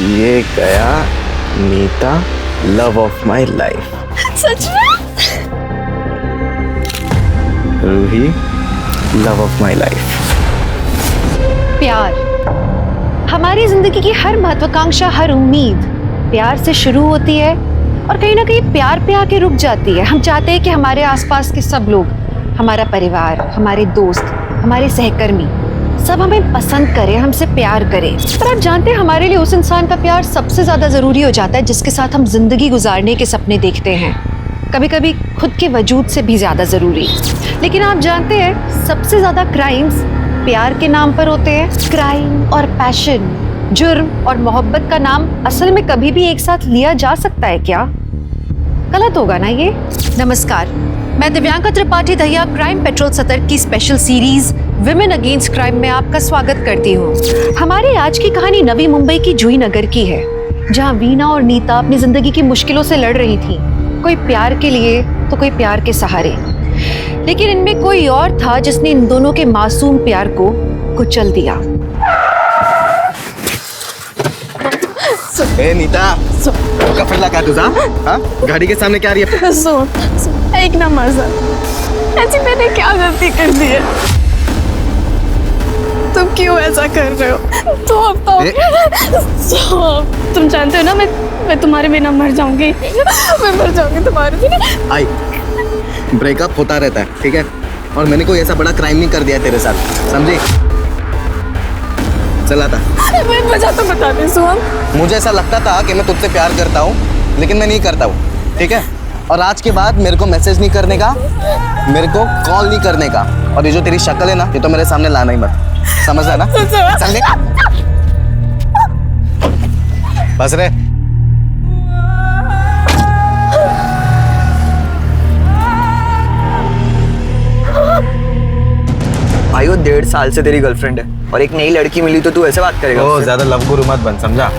ये गया Neeta, love of my life. सच में? Roohi, love of my life. प्यार हमारी जिंदगी की हर महत्वाकांक्षा, हर उम्मीद प्यार से शुरू होती है और कहीं ना कहीं प्यार पे आके रुक जाती है। हम चाहते हैं कि हमारे आसपास के सब लोग, हमारा परिवार, हमारे दोस्त, हमारे सहकर्मी सब हमें पसंद करें, हमसे प्यार करें। पर आप जानते हैं हमारे लिए उस इंसान का प्यार सबसे ज्यादा जरूरी हो जाता है जिसके साथ हम जिंदगी गुजारने के सपने देखते हैं, कभी कभी खुद के वजूद से भी ज्यादा जरूरी। लेकिन आप जानते हैं सबसे ज्यादा क्राइम्स प्यार के नाम पर होते हैं। क्राइम और पैशन, जुर्म और मोहब्बत का नाम असल में कभी भी एक साथ लिया जा सकता है क्या? गलत होगा ना ये? नमस्कार, मैं दिव्यांका त्रिपाठी दहिया क्राइम पेट्रोल सतर्क की special series women against crime में आपका स्वागत करती हूँ। हमारी आज की कहानी नवी मुंबई की जुही नगर की है, जहाँ वीना और नीता अपनी जिंदगी की मुश्किलों से लड़ रही थी, कोई प्यार के लिए तो कोई प्यार के सहारे। लेकिन इनमें कोई और था जिसने इन दोनों के मासूम प्यार को कुचल दिया। ए नीता, कफर लगा तुझा? हाँ? गाड़ी के सामने क्या रही है? सुन, एक ना मजा, ऐसी मैंने क्या गलती कर दी है? तुम क्यों ऐसा कर रहे हो? तो अब तुम जानते हो ना मैं तुम्हारे बिना मर जाऊंगी। मैं मर जाऊंगी तुम्हारे बिना। आई, ब्रेकअप होता रहता है, ठीक है? और मैंने कोई ऐसा बड़ा क्राइम नहीं कर दिया तेरे साथ, समझी? चला था। मैं वजह तो बता दे सुहान। मुझे ऐसा लगता था कि मैं तुझसे प्यार करता हूँ, लेकिन मैं नहीं करता हूँ, ठीक है? और आज के बाद मेरे को मैसेज नहीं करने का, मेरे को कॉल नहीं करने का, और ये जो तेरी शक्ल है ना, ये तो मेरे सामने लाना ही मत, समझ रहा ना? चल बस रे। भाई वो 1.5 साल से तेरी गर्लफ्रेंड है और एक नई लड़की मिली तो तू ऐसे बात करेगा? ओ, ज्यादा लव गुरु मत बन, समझा?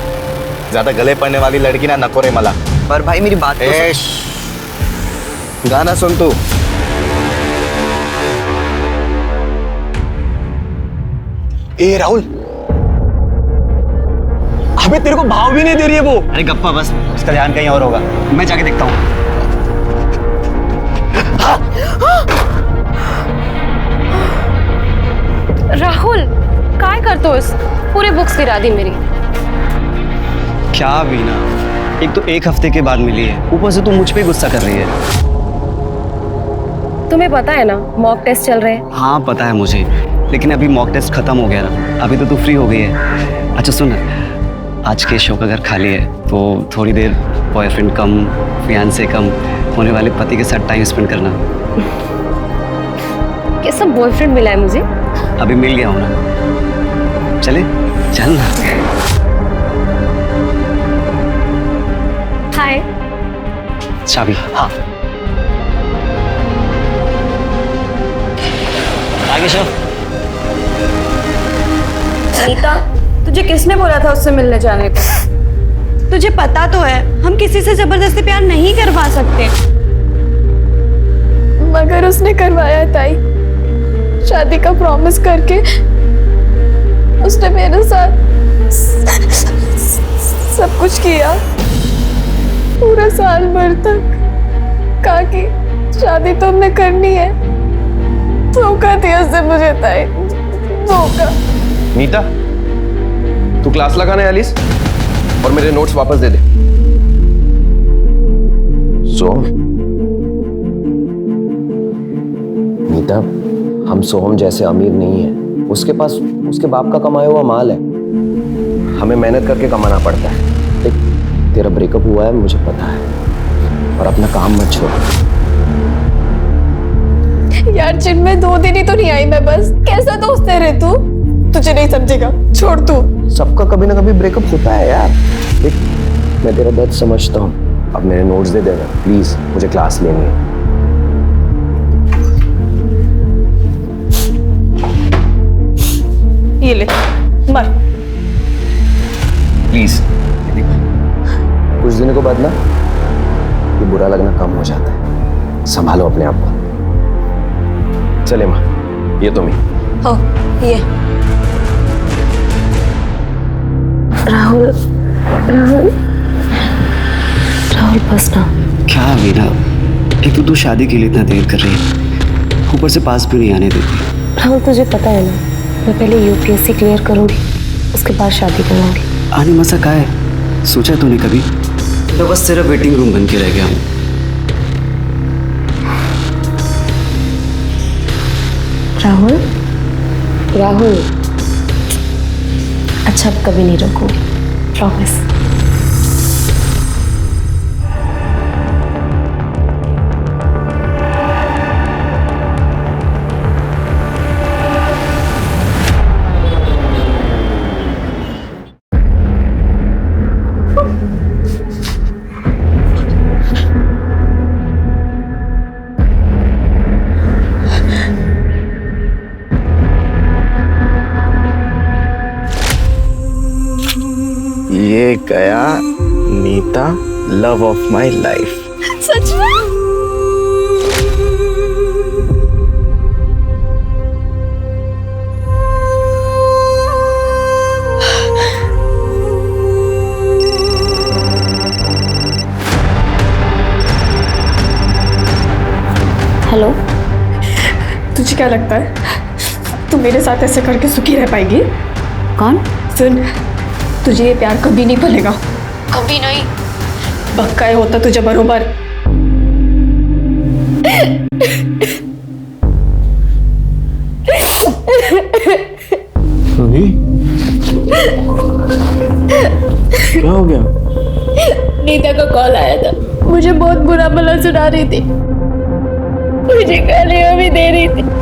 ज्यादा गले पड़ने वाली लड़की ना नको रे मला। पर भाई मेरी बात तो गाना सुन तू। ए राहुल, अबे तेरे को भाव भी नहीं दे रही है वो। अरे गप्पा बस, उसका ध्यान कहीं और होगा, मैं जाके देखता हूँ। राहुल, काय करतो इस? पूरे बुक्स गिरा दी मेरी। क्या वीना, एक तो 1 हफ्ते के बाद मिली है, ऊपर से तू मुझ पे गुस्सा कर रही है। तुम्हें पता है ना मॉक टेस्ट चल रहे हैं। हाँ पता है मुझे, लेकिन अभी मॉक टेस्ट खत्म हो गया ना, अभी तो तू फ्री हो गई है। अच्छा सुन, आज के शो का घर खाली है तो थोड़ी देर बॉयफ्रेंड कम फियांसे कम होने वाले पति के साथ टाइम स्पेंड करना। कैसा बॉयफ्रेंड मिला है मुझे? अभी मिल गया हूँ ना, चले चल ना। हाय। चाबी? हाँ आगे शो। नीता, तुझे किसने बोला था उससे मिलने जाने को? तुझे पता तो है हम किसी से जबरदस्ती प्यार नहीं करवा सकते। मगर उसने करवाया ताई, शादी का प्रॉमिस करके उसने मेरे साथ सब कुछ किया, पूरा साल भर तक कहा कि शादी तो हमने करनी है। धोखा दिया उसने मुझे ताई, धोखा। नीता, तू क्लास लगाना है एलिस, और मेरे नोट्स वापस दे दे। सोहम, नीता, हम सोहम जैसे अमीर नहीं है, उसके पास उसके बाप का कमाया हुआ माल है, हमें मेहनत करके कमाना पड़ता है। देख, तेरा ब्रेकअप हुआ है मुझे पता है, और अपना काम मत छोड़। यार जिनमें 2 दिन ही तो नहीं आई मैं, बस कैसा दोस्त है रे तू? तुझे नहीं समझेगा, छोड़ तू। सबका कभी ना कभी ब्रेकअप होता है यार। देख, मैं तेरा दर्द समझता हूँ, अब मेरे नोट्स दे देना प्लीज, मुझे क्लास लेनी है। ये ले, मर। प्लीज। कुछ दिनों के बाद ना ये बुरा लगना कम हो जाता है, संभालो अपने आप को। चले माँ, ये तो मैं। हो ये राहुल, राहुल बस ना। क्या वीना, एक तो तू शादी के लिए इतना देर कर रही है, ऊपर से पास भी नहीं आने देती। राहुल तुझे पता है ना, मैं पहले यूपीएससी क्लियर करूंगी, उसके बाद शादी करूंगी। आने मसा का है, सोचा तूने कभी? तो बस तेरा वेटिंग रूम बन के रह गया हूँ। राहुल, राहुल, अच्छा अब कभी नहीं रोकूंगी, प्रॉमिस। ये गया Neeta, love of my life. सच में? हेलो, तुझे क्या लगता है तू मेरे साथ ऐसे करके सुखी रह पाएगी? कौन? सुन, तुझे ये प्यार कभी नहीं फलेगा, कभी नहीं। बक्का होता तुझे बरोबर। क्या हो गया? नीता का कॉल आया था, मुझे बहुत बुरा भला सुना रही थी, मुझे गालियां भी दे रही थी।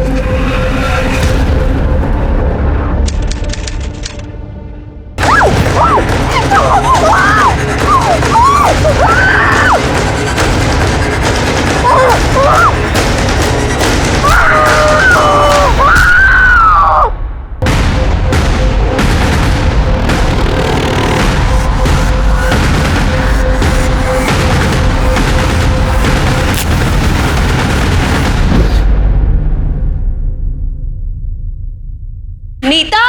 नीता,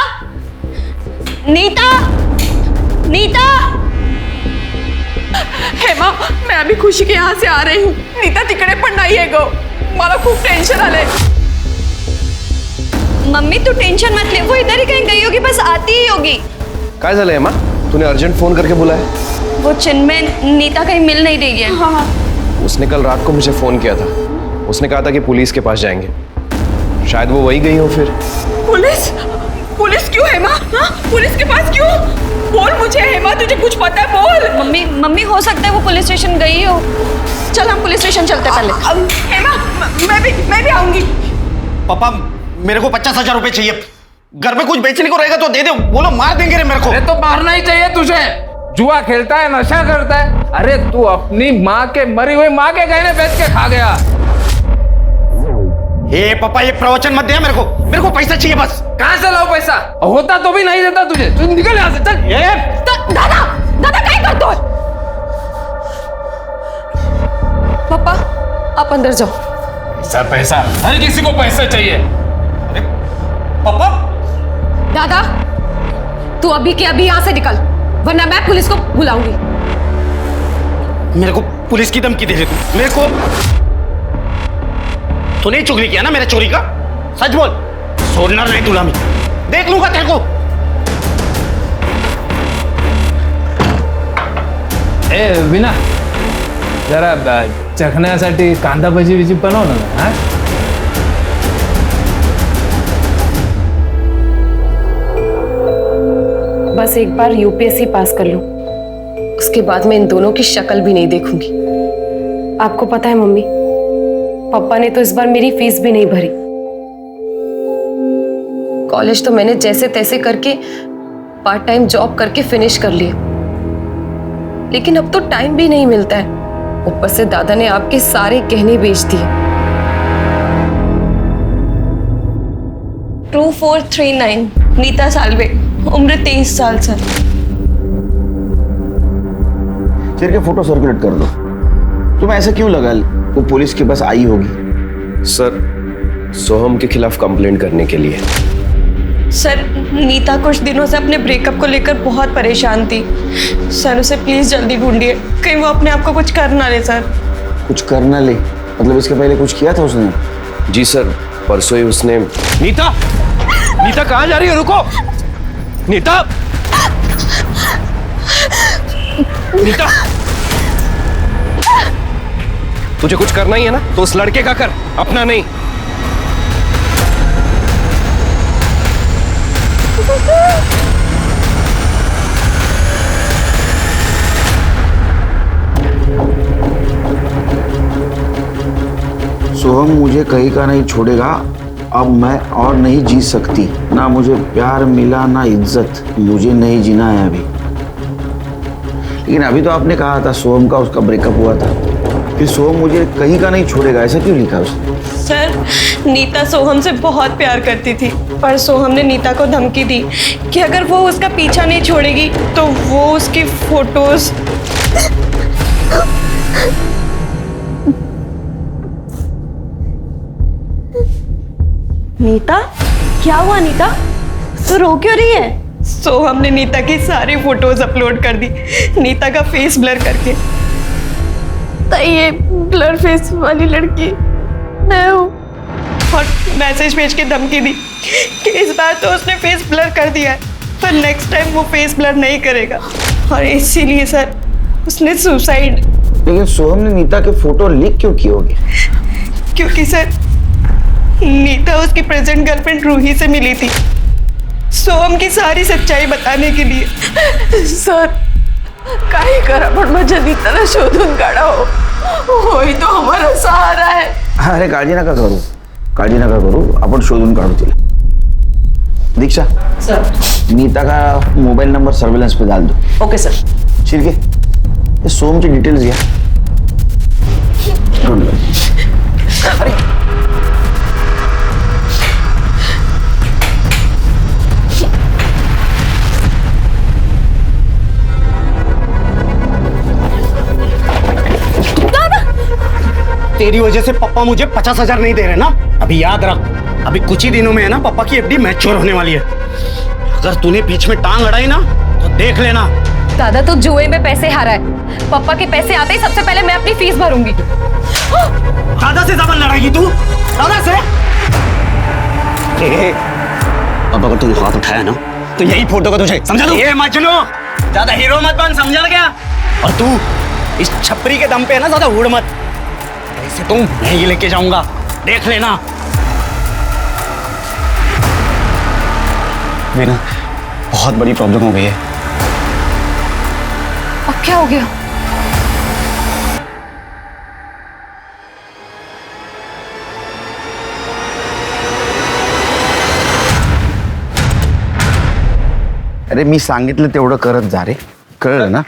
नीता, नीता। हेमा, मैं अभी खुशी के यहाँ से आ रही हूँ, नीता तिकडे पण नाही आहे गं, मला खूप टेन्शन आलंय। मम्मी तू टेंशन मत ले, वो इधर ही कहीं गई होगी, बस आती ही होगी। काय झालंय हेमा? तूने अर्जेंट फोन करके बुलाया? वो चिन्मय, नीता कहीं मिल नहीं रही है। हाँ, उसने कल रात को मुझे फोन किया था, उसने कहा था कि पुलिस के पास जाएंगे, शायद वो वही गई हो फिर। पुलिस? पुलिस क्यों हेमा? हाँ, पुलिस के पास क्यों? बोल मुझे हेमा, तुझे कुछ पता है? बोल। मम्मी हो सकता है वो पुलिस स्टेशन गई हो। चल हम पुलिस स्टेशन चलते हैं पहले। हेमा, मैं भी आऊंगी। पापा मेरे को 50,000 रुपए चाहिए, घर में कुछ बेचने को रहेगा तो दे दे, बोलो मार देंगे रे मेरे को। अरे तो मारना ही चाहिए तुझे, जुआ खेलता है, नशा करता है। अरे तू अपनी माँ के, मरी हुई माँ के गहने बेच के खा गया। हे पापा ये प्रवचन मत दे, मेरे को पैसा चाहिए बस। कहाँ से लाओ पैसा? होता तो भी नहीं देता तुझे, तू निकल यहाँ से, चल। दादा काय करतोय? पापा आप अंदर जाओ। पैसा पैसा, हर किसी को पैसा चाहिए। अरे पापा दादा तू अभी के अभी यहाँ से निकल, वरना मैं पुलिस को बुलाऊंगी। मेरे को पुलिस की धमकी दे रहे तू मेरे को? तूने चुगली किया ना मेरे चोरी का, सच बोल। छोड़ना नहीं तुला मैं, देख लूंगा तेरे को। ए विना, जरा चखण्यासाठी कांदा भजी विजी बनव ना। हा? बस एक बार यूपीएससी पास कर लूं, उसके बाद मैं इन दोनों की शक्ल भी नहीं देखूंगी। आपको पता है मम्मी, पापा ने तो इस बार मेरी फीस भी नहीं भरी। कॉलेज तो मैंने जैसे तैसे करके पार्ट टाइम जॉब करके फिनिश कर लिया, लेकिन अब तो टाइम भी नहीं मिलता है। ऊपर से दादा ने आपके सारे गहने बेच दिए। 2439 नीता सालवे, उम्र 23 साल से। शेर के फोटो सर्कुलेट कर दो। तुम ऐसा क्यों लगा वो पुलिस के पास आई होगी? सर, सोहम के खिलाफ कंप्लेंट करने के लिए। सर नीता कुछ दिनों से अपने ब्रेकअप को लेकर बहुत परेशान थी। सर उसे प्लीज जल्दी ढूंढिए, कहीं वो अपने आप को कुछ कर ना ले। सर कुछ करना ले मतलब इसके पहले कुछ किया था उसने? जी सर, परसों ही उसने। नीता, नीता कहाँ जा रही है? रुको नीता, नीता, तुझे कुछ करना ही है ना तो उस लड़के का कर, अपना नहीं। सोहम मुझे कहीं का नहीं छोड़ेगा। अब मैं और नहीं जी सकती। ना मुझे प्यार मिला ना इज्जत, मुझे नहीं जीना है अभी। लेकिन अभी तो आपने कहा था सोहम का उसका ब्रेकअप हुआ था, फिर सोहम मुझे कहीं का नहीं छोड़ेगा, ऐसा क्यों लिखा उसने? सर नीता सोहम से बहुत प्यार करती थी, पर सोहम ने नीता को धमकी दी कि अगर वो उसका पीछा नहीं छोड़ेगी तो वो उसकी फोटोज। नीता, क्या हुआ नीता? तू रो क्यों रही है? सोहम ने नीता की सारी फोटोज अपलोड कर दी, नीता का फेस ब्लर करके। तो ये ब्लर फेस वाली लड़की मैं हूँ। और मैसेज भेज के धमकी दी कि इस बार तो उसने फेस ब्लर कर दिया है, पर नेक्स्ट टाइम वो फेस ब्लर नहीं करेगा। और इसीलिए सर उसने सुसाइड। लेकिन सोहम ने नीता के फोटो लीक क्यों किए होंगे? क्योंकि सर नीता उसकी प्रेजेंट गर्लफ्रेंड रूही से मिली थी, सोहम की सारी सच्चाई बताने के लिए। सर काही करा पण माझ्या नीताला शोधून काढा हो, होई तो हमारा सहारा है। अरे काळजी नका करू, काळजी नका करू, आपण शोधून काढू तिला। दीक्षा सर, नीता का मोबाइल नंबर सर्वेलेंस पे डाल दो। Okay sir. शिर्के, ये सोहम की डिटेल्स घ्या। अरे तेरी वजह से पापा मुझे 50,000 नहीं दे रहे ना। अभी याद रख, अभी कुछ ही दिनों में है ना पापा की एफडी मैच्योर होने वाली है। अगर तूने बीच में टांग अड़ाई ना तो देख लेना। दादा तो जुए में पैसे हारा है, पापा के पैसे आते ही सबसे पहले मैं अपनी फीस भरूंगी। दादा से जबान लड़ाएगी तू? दादा से? अब अगर तूने हाथ उठाया ना तो यही फोटो का तुझे समझा दूं। ये मजनू ज्यादा हीरो मत बन, समझा क्या? और तू इस छपरी के दम पे है ना ज्यादा हुड़ मत, ऐसे तुम मैं ही लेके जाऊंगा, देख लेना। मेरा बहुत बड़ी प्रॉब्लम हो गई है। अब क्या हो गया? अरे मी सांगितलं तेवढं करत जा रे, कळलं ना?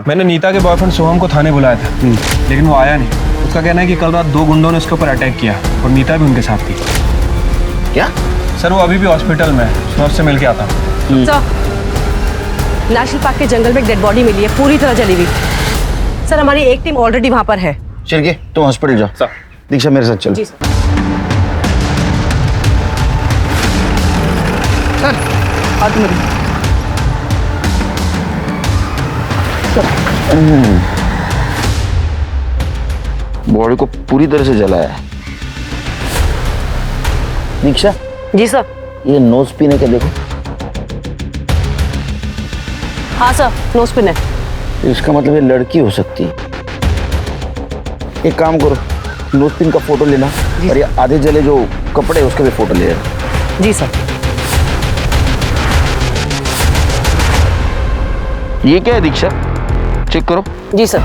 मैंने नीता के बॉयफ्रेंड सोहम को थाने बुलाया था, लेकिन वो आया नहीं। उसका कहना है कि कल रात 2 गुंडों ने उसके ऊपर अटैक किया और नीता भी उनके साथ थी। क्या? सर वो अभी भी हॉस्पिटल में है, मैं उससे मिल के आता हूँ। नेशनल पार्क के जंगल में एक डेड बॉडी मिली है, पूरी तरह जली हुई। सर हमारी एक टीम ऑलरेडी वहां पर है। शिर्के तुम हॉस्पिटल जाओ। सर। दीक्षा मेरे साथ चलो। जी सर। बॉडी को पूरी तरह से जलाया है। दीक्षा। जी सर। ये नोज पिन है क्या देखो? हाँ सर, नोज पिन है। इसका मतलब ये लड़की हो सकती है। एक काम करो, नोज पिन का फोटो लेना और ये आधे जले जो कपड़े उसके भी फोटो ले लेना। जी सर। ये क्या है दीक्षा? चेक करो। जी सर।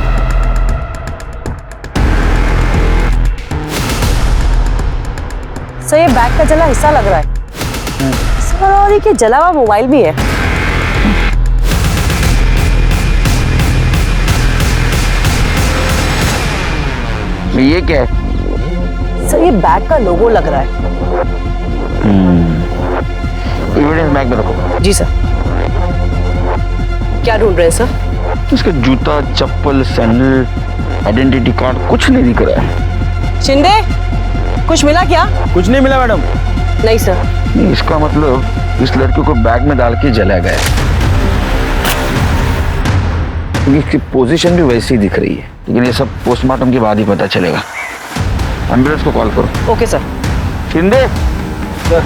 सर ये बैग का जला हिस्सा लग रहा है सर, और ये जला हुआ मोबाइल भी है। ये क्या है? सर ये बैग का लोगो लग रहा है। एविडेंस बैग में रखो। जी सर। क्या ढूंढ रहे हैं सर? इसका जूता, चप्पल, सैंडल, आइडेंटिटी कार्ड कुछ नहीं दिख रहा है। शिंदे, कुछ मिला क्या? कुछ नहीं मिला मैडम। नहीं सर। इसका मतलब इस लड़के को बैग में डाल के जला गया, क्योंकि इसकी पोजीशन भी वैसी ही दिख रही है। लेकिन ये सब पोस्टमार्टम के बाद ही पता चलेगा। एम्बुलेंस को कॉल करो। Okay sir. शिंदे सर,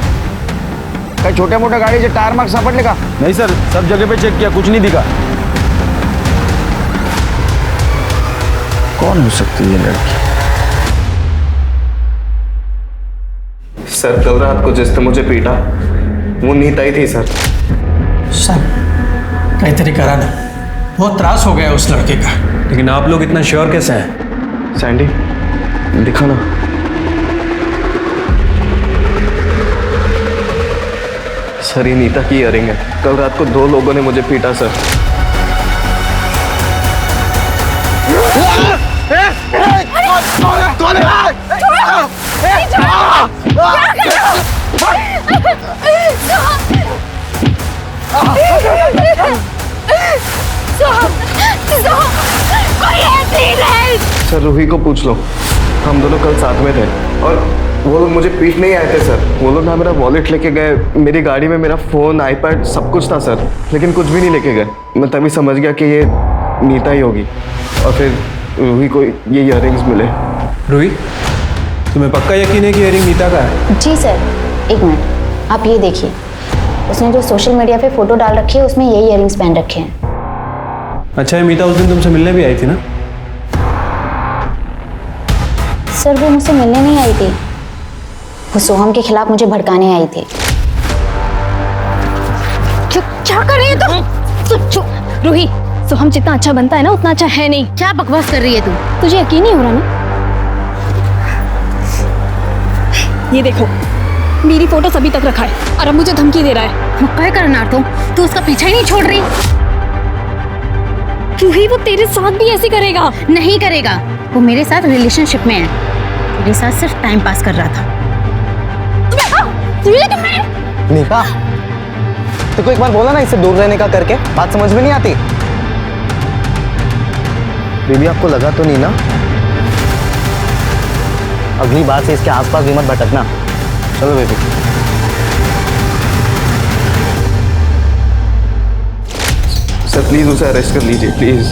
कहीं छोटे मोटे गाड़ी से टायर मार्क सापडले का? नहीं सर, सब जगह पे चेक किया, कुछ नहीं दिखा। कौन हो सकती है ये लड़की? सर कल रात को जिसने मुझे पीटा वो नीता ही थी सर। सर काहीतरी करा ना, बहुत त्रास हो गया उस लड़के का। लेकिन आप लोग इतना श्योर कैसे हैं? सैंडी दिखा ना। सर ये नीता की इयरिंग है। कल रात को 2 लोगों ने मुझे पीटा सर। सर रूही को पूछ लो, हम दोनों कल साथ में थे और वो लोग मुझे पीट नहीं आए थे सर। वो लोग ना मेरा वॉलेट लेके गए, मेरी गाड़ी में मेरा फ़ोन, आईपैड सब कुछ था सर, लेकिन कुछ भी नहीं लेके गए। मैं तभी समझ गया कि ये नीता ही होगी और फिर रूही को ये इयररिंग्स मिले। रूही, तुम्हें पक्का यकीन है कि इयरिंग नीता का है? जी सर। एक मिनट, आप ये देखिए, उसने जो सोशल मीडिया पे फोटो डाल रखी है उसमें यही इयररिंग्स पहन रखे हैं। अच्छा, ये मीता उस दिन तुमसे मिलने भी आई थी ना? सर वो मुझसे मिलने नहीं आई थी, वो सोहम के खिलाफ मुझे भड़काने आई थी। क्या कर रही है तुम? रूही, सोहम जितना अच्छा बनता है ना उतना अच्छा है नहीं। क्या बकवास कर रही है तू? तुझे यकीन नहीं हो रहा ना? ये देखो, मेरी फोटो अभी तक रखा है और अब मुझे धमकी दे रहा है। क्या करना तू उसका पीछा ही नहीं छोड़ रही। रूही, वो तेरे साथ भी ऐसे करेगा? नहीं करेगा, वो मेरे साथ रिलेशनशिप में है, मेरे साथ सिर्फ टाइम पास कर रहा था। नीता, तेको एक बार बोला ना इससे दूर रहने का करके, बात समझ में नहीं आती। बेबी आपको लगा तो नहीं ना? अगली बार से इसके आसपास भी मत भटकना। चलो बेबी। सर प्लीज उसे अरेस्ट कर लीजिए प्लीज।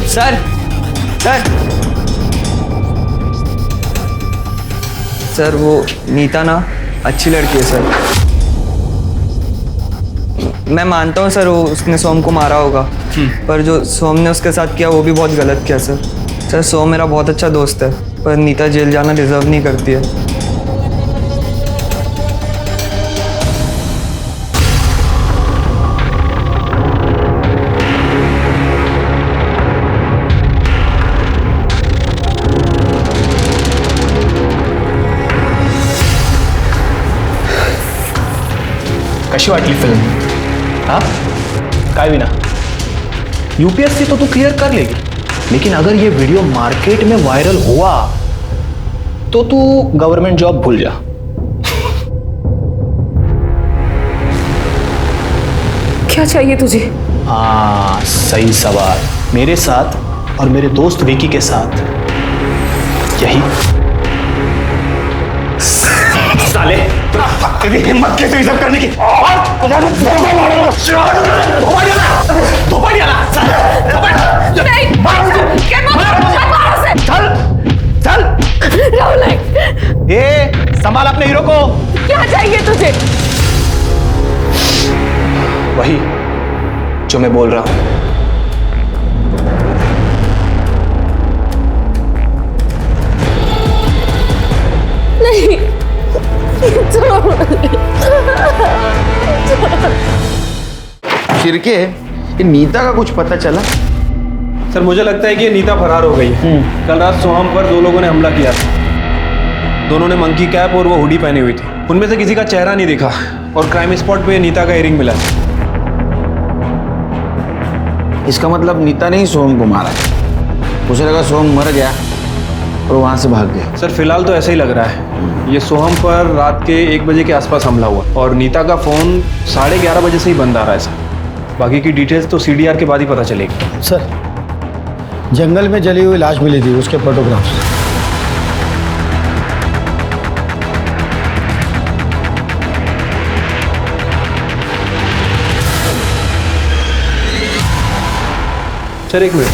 सर सर सर, वो नीता ना अच्छी लड़की है सर। मैं मानता हूँ सर, वो उसने सोम को मारा होगा, पर जो सोम ने उसके साथ किया वो भी बहुत गलत किया सर। सर सोम मेरा बहुत अच्छा दोस्त है, पर नीता जेल जाना डिजर्व नहीं करती है। कशी वाटली फिल्म? हाँ काय विना, यूपीएससी तो तू क्लियर कर लेगी, लेकिन अगर ये वीडियो मार्केट में वायरल हुआ तो तू गवर्नमेंट जॉब भूल जा। क्या चाहिए तुझे? हाँ सही सवाल। मेरे साथ और मेरे दोस्त विकी के साथ यही। साले तेरी हिम्मत कैसे सब करने की? ये संभाल अपने हीरो को। क्या चाहिए तुझे? वही जो मैं बोल रहा हूं। नहीं, शिरके, ये नीता का कुछ पता चला? सर मुझे लगता है कि ये नीता फरार हो गई है। कल रात सोहम पर 2 लोगों ने हमला किया था। दोनों ने मंकी कैप और वो हुडी पहनी हुई थी। उनमें से किसी का चेहरा नहीं दिखा और क्राइम स्पॉट पे नीता का इयरिंग मिला। इसका मतलब नीता ने ही सोहम को मारा है। मुझे लगा सोहम मर गया और वहां से भाग गया। सर फिलहाल तो ऐसा ही लग रहा है। ये सोहम पर रात के 1 बजे के आसपास हमला हुआ और नीता का फ़ोन 11:30 बजे से ही बंद आ रहा है सर। बाकी की डिटेल्स तो CDR के बाद ही पता चलेगी। सर जंगल में जली हुई लाश मिली थी, उसके फोटोग्राफ्स। सर एक मिनट,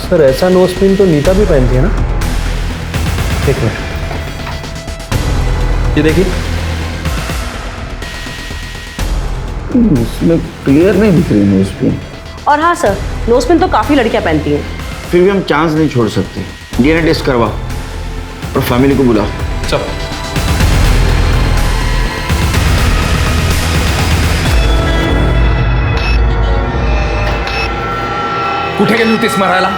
सर ऐसा नोज पिन तो नीता भी पहनती है ना? एक मिनट, ये देखिए, इसमें क्लियर नहीं दिख रही नोज पिन। और हाँ सर, नोज पिन तो काफी लड़कियां पहनती हैं। फिर भी हम चांस नहीं छोड़ सकते। डीएनए टेस्ट करवाओ और फैमिली को बुलाओ। चल। कुठे गेली होतीस मरायला?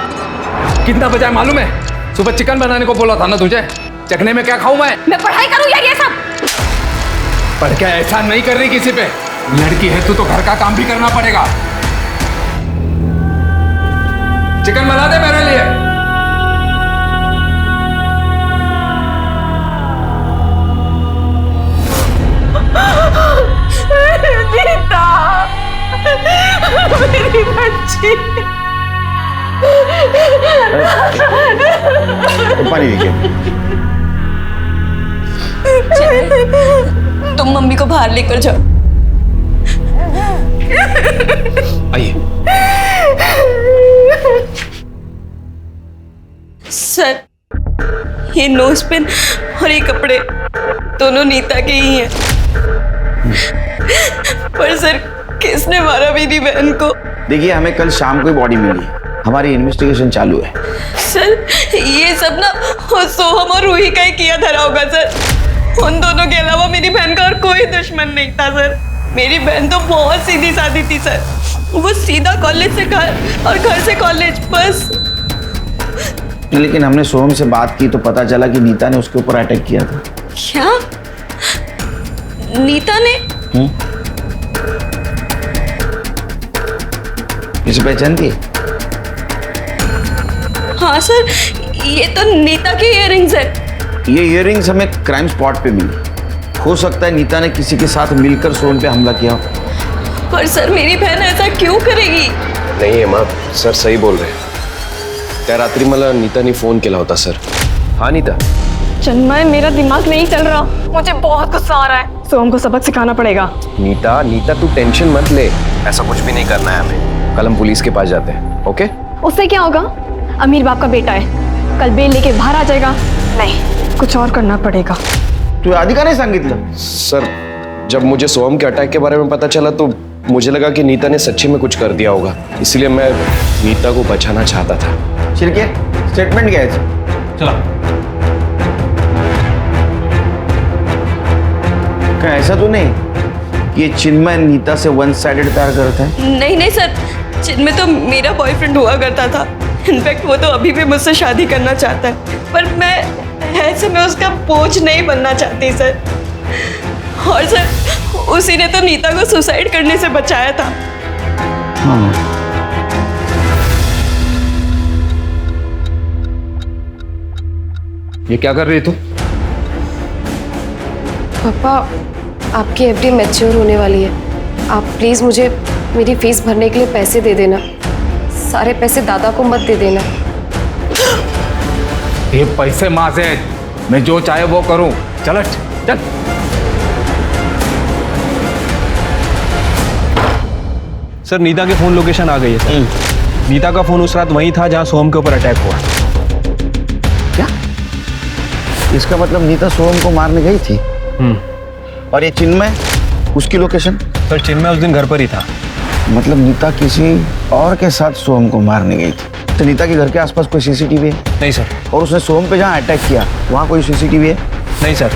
कितना बजा है मालूम है? सुबह चिकन बनाने को बोला था ना तुझे। चखने में क्या खाऊं मैं पढ़ाई करूं या ये सब? पर क्या ऐसा नहीं कर रही किसी पे? लड़की है तू तो घर का काम भी करना पड़ेगा। चिकन बना दे मेरे लिए। नीता, मेरी बच्ची। पानी देखिए। तुम मम्मी को बाहर लेकर जाओ। आइए। सर, ये नोज पिन और ये कपड़े दोनों नीता के ही हैं। पर सर, किसने मारा मेरी बहन को? देखिए, हमें कल शाम को ही बॉडी मिली, हमारी इन्वेस्टिगेशन चालू है। सर, ये सब ना सोहम और रूही का ही किया धरा होगा सर। उन दोनों के अलावा मेरी बहन का और कोई दुश्मन नहीं था सर। मेरी बहन तो बहुत सीधी सादी थी सर। वो सीधा कॉलेज से घर और घर से कॉलेज, बस। लेकिन हमने सोहम से बात की तो पता चला कि नीता ने उसके ऊपर अटैक किया था। क्या? नीता ने? इसे पहचानती है? हाँ सर, ये तो नीता के इयररिंग्स है। ये इयररिंग्स हमें क्राइम स्पॉट पे मिली। हो सकता है नीता ने किसी के साथ मिलकर सोहम पे हमला किया। पर सर, मेरी बहन ऐसा क्यों करेगी? नाही हेमा, सर सही बोल रहे हैं। त्या रात्री मला नीताने फोन केला होता सर। हाँ नीता? चन्मय, मेरा दिमाग नहीं चल रहा। मुझे बहुत गुस्सा आ रहा है। सोहम को सबक सिखाना पड़ेगा। नीता तू टेंशन मत ले, ऐसा कुछ भी नहीं करना है हमें। कल हम पुलिस के पास जाते हैं, ओके? उससे क्या होगा? अमीर बाप का बेटा है, कल बेल लेके बाहर आ जाएगा। नहीं, कुछ और करना पड़ेगा। तू आधी का नहीं सांगितलं? सर, जब मुझे सोहम के अटैक के बारे में पता चला तो मुझे लगा कि नीता ने सच्ची में कुछ कर दिया होगा, इसलिए मैं नीता को बचाना चाहता था। शिर्के, स्टेटमेंट क्या है? चला। क्या ऐसा तो नहीं कि ये चिन्मय नीता से वन साइडेड प्यार करता है? नहीं नहीं सर, चिन्मय तो मेरा बॉयफ्रेंड हुआ करता था। इनफैक्ट वो तो अभी भी मुझसे शादी करना चाहता है, पर मैं ऐसे में उसका बोझ नहीं बनना चाहती सर। और सर, उसी ने तो नीता को सुसाइड करने से बचाया था। हाँ। ये क्या कर रही तू? पापा, आपकी एफडी मैच्योर होने वाली है। आप प्लीज मुझे मेरी फीस भरने के लिए पैसे दे देना। सारे पैसे दादा को मत दे देना। ये पैसे माँ से मैं जो चाहे वो करूं। चल चल। सर, नीता के फोन लोकेशन आ गई है सर। नीता का फोन उस रात वहीं था जहां सोहम के ऊपर अटैक हुआ। क्या? इसका मतलब नीता सोहम को मारने गई थी? और ये चिन्मय, उसकी लोकेशन? सर, चिन्मय उस दिन घर पर ही था। मतलब नीता किसी और के साथ सोहम को मारने गई थी। तो नीता के घर के आसपास कोई सीसीटीवी है? नहीं सर। और उसने सोहम पे जहाँ अटैक किया वहाँ कोई सीसीटीवी है? नहीं सर,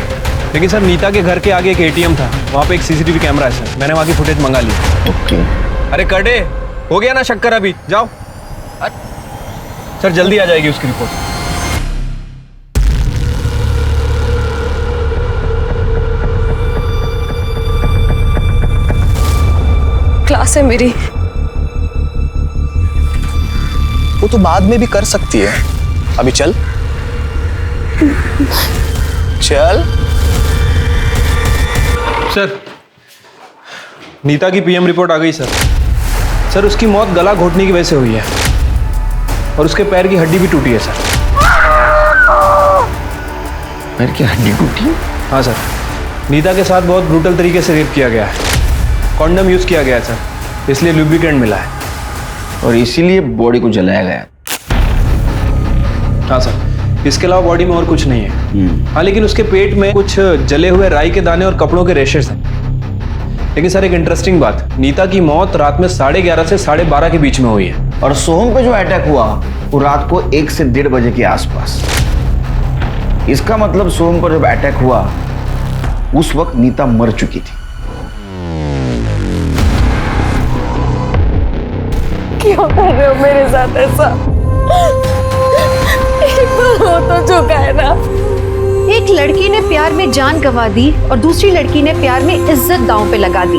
लेकिन सर नीता के घर के आगे एक एटीएम था, वहाँ पे एक सीसीटीवी कैमरा है सर। मैंने वहाँ की फुटेज मंगा ली। ओके। अरे करडे, हो गया ना शक्कर? अभी जाओ सर, जल्दी आ जाएगी उसकी रिपोर्ट। क्लास है मेरी। वो तो बाद में भी कर सकती है। अभी चल चल। सर, नीता की पीएम रिपोर्ट आ गई सर। सर, उसकी मौत गला घोटने की वजह से हुई है और उसके पैर की हड्डी भी टूटी है सर। पैर की हड्डी टूटी? हाँ सर, नीता के साथ बहुत ब्रूटल तरीके से रेप किया गया है। कॉन्डम यूज किया गया है सर, इसलिए लुब्रिकेंट मिला है। और इसीलिए बॉडी को जलाया गया। हाँ सर, इसके अलावा बॉडी में और कुछ नहीं है। हाँ, लेकिन उसके पेट में कुछ जले हुए राई के दाने और कपड़ों के रेशेस हैं। लेकिन सर एक इंटरेस्टिंग बात, नीता की मौत रात में 11:30 से 12:30 के बीच में हुई है। और सोहम पे जो अटैक हुआ वो रात को 1 से 1:30 बजे के आसपास। इसका मतलब सोहम पर जब अटैक हुआ उस वक्त नीता मर चुकी थी। क्यों कर रहे हो मेरे साथ ऐसा? एक बार हो तो चुका है ना। एक लड़की ने प्यार में जान गंवा दी और दूसरी लड़की ने प्यार में इज्जत दांव पे लगा दी।